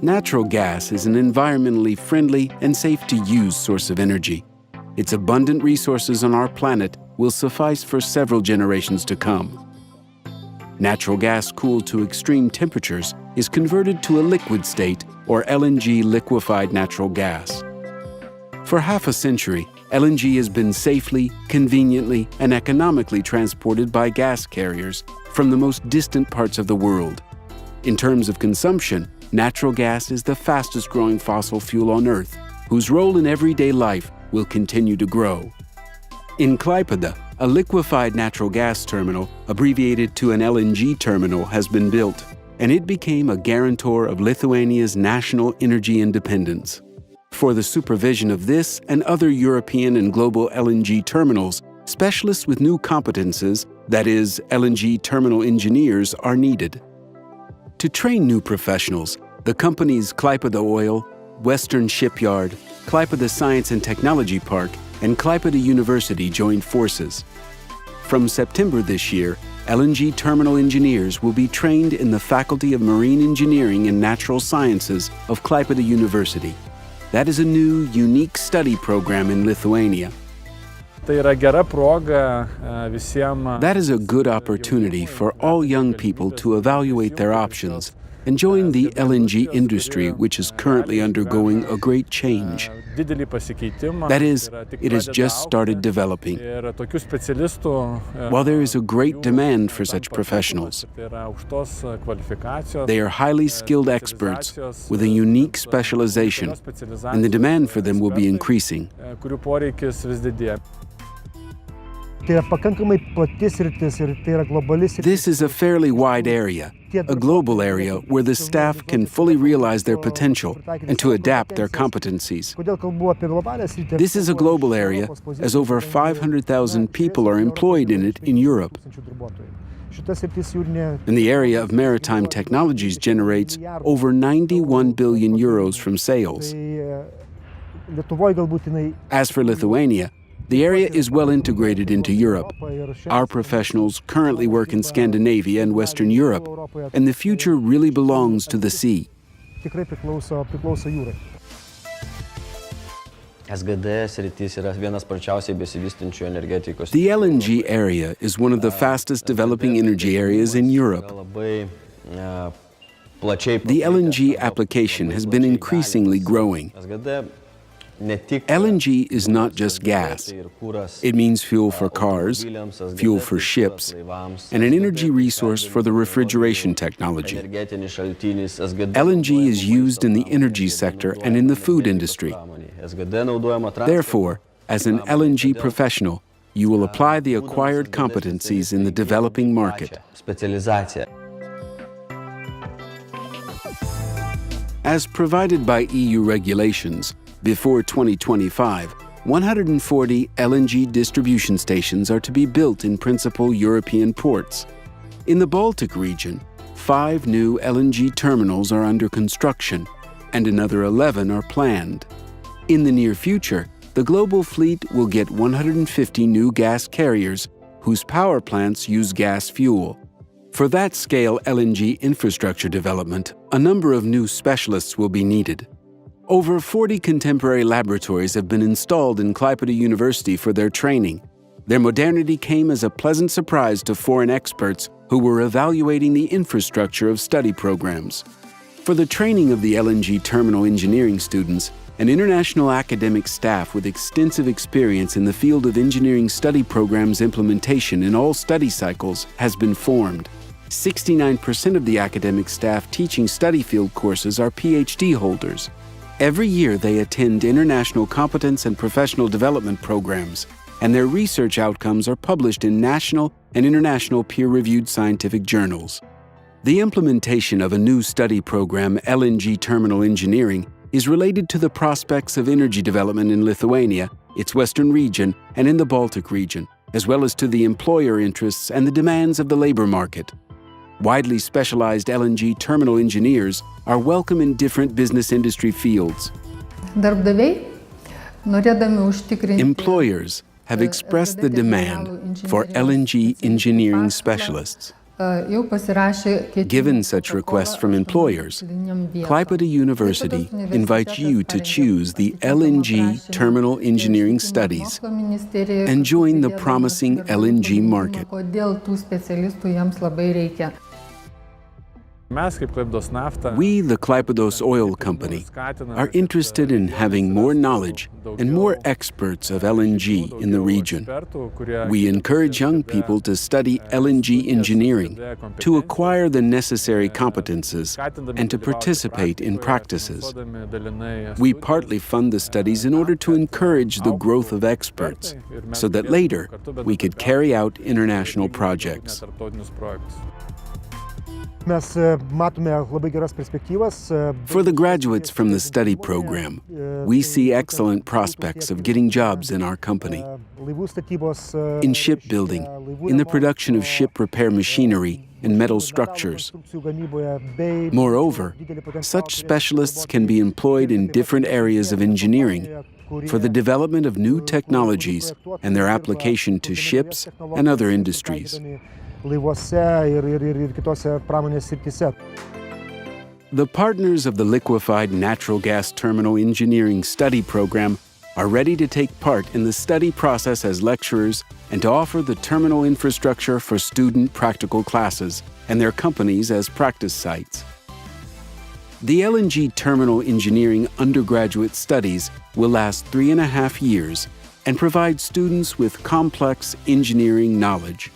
Natural gas is an environmentally friendly and safe-to-use source of energy. Its abundant resources on our planet will suffice for several generations to come. Natural gas cooled to extreme temperatures is converted to a liquid state, or LNG, liquefied natural gas. For half a century, LNG has been safely, conveniently, and economically transported by gas carriers from the most distant parts of the world. In terms of consumption, natural gas is the fastest-growing fossil fuel on Earth, whose role in everyday life will continue to grow. In Klaipėda, a liquefied natural gas terminal, abbreviated to an LNG terminal, has been built, and it became a guarantor of Lithuania's national energy independence. For the supervision of this and other European and global LNG terminals, specialists with new competences, that is, LNG terminal engineers, are needed. To train new professionals, the companies Klaipėda Oil, Western Shipyard, Klaipėda Science and Technology Park, and Klaipėda University joined forces. From September this year, LNG terminal engineers will be trained in the Faculty of Marine Engineering and Natural Sciences of Klaipėda University. That is a new, unique study program in Lithuania. That is a good opportunity for all young people to evaluate their options and join the LNG industry, which is currently undergoing a great change. That is, it has just started developing. While there is a great demand for such professionals, they are highly skilled experts with a unique specialization, and the demand for them will be increasing. This is a fairly wide area, a global area where the staff can fully realize their potential and to adapt their competencies. This is a global area, as over 500,000 people are employed in it in Europe. And the area of maritime technologies generates over 91 billion euros from sales. As for Lithuania, the area is well integrated into Europe. Our professionals currently work in Scandinavia and Western Europe, and the future really belongs to the sea. The LNG area is one of the fastest developing energy areas in Europe. The LNG application has been increasingly growing. LNG is not just gas. It means fuel for cars, fuel for ships, and an energy resource for the refrigeration technology. LNG is used in the energy sector and in the food industry. Therefore, as an LNG professional, you will apply the acquired competencies in the developing market. As provided by EU regulations, before 2025, 140 LNG distribution stations are to be built in principal European ports. In the Baltic region, 5 new LNG terminals are under construction, and another 11 are planned. In the near future, the global fleet will get 150 new gas carriers whose power plants use gas fuel. For that scale LNG infrastructure development, a number of new specialists will be needed. Over 40 contemporary laboratories have been installed in Klaipėda University for their training. Their modernity came as a pleasant surprise to foreign experts who were evaluating the infrastructure of study programs. For the training of the LNG terminal engineering students, an international academic staff with extensive experience in the field of engineering study programs implementation in all study cycles has been formed. 69% of the academic staff teaching study field courses are PhD holders. Every year they attend international competence and professional development programs, and their research outcomes are published in national and international peer-reviewed scientific journals. The implementation of a new study program, LNG Terminal Engineering, is related to the prospects of energy development in Lithuania, its western region, and in the Baltic region, as well as to the employer interests and the demands of the labor market. Widely specialized LNG terminal engineers are welcome in different business industry fields. Employers have expressed the demand for LNG engineering specialists. Given such requests from employers, Klaipėda University invites you to choose the LNG Terminal Engineering Studies and join the promising LNG market. We, the Klaipėdos Oil Company, are interested in having more knowledge and more experts of LNG in the region. We encourage young people to study LNG engineering, to acquire the necessary competences, and to participate in practices. We partly fund the studies in order to encourage the growth of experts, so that later we could carry out international projects. For the graduates from the study program, we see excellent prospects of getting jobs in our company. In shipbuilding, in the production of ship repair machinery and metal structures. Moreover, such specialists can be employed in different areas of engineering for the development of new technologies and their application to ships and other industries. The partners of the Liquefied Natural Gas Terminal Engineering Study Program are ready to take part in the study process as lecturers and to offer the terminal infrastructure for student practical classes and their companies as practice sites. The LNG Terminal Engineering undergraduate studies will last 3.5 years and provide students with complex engineering knowledge.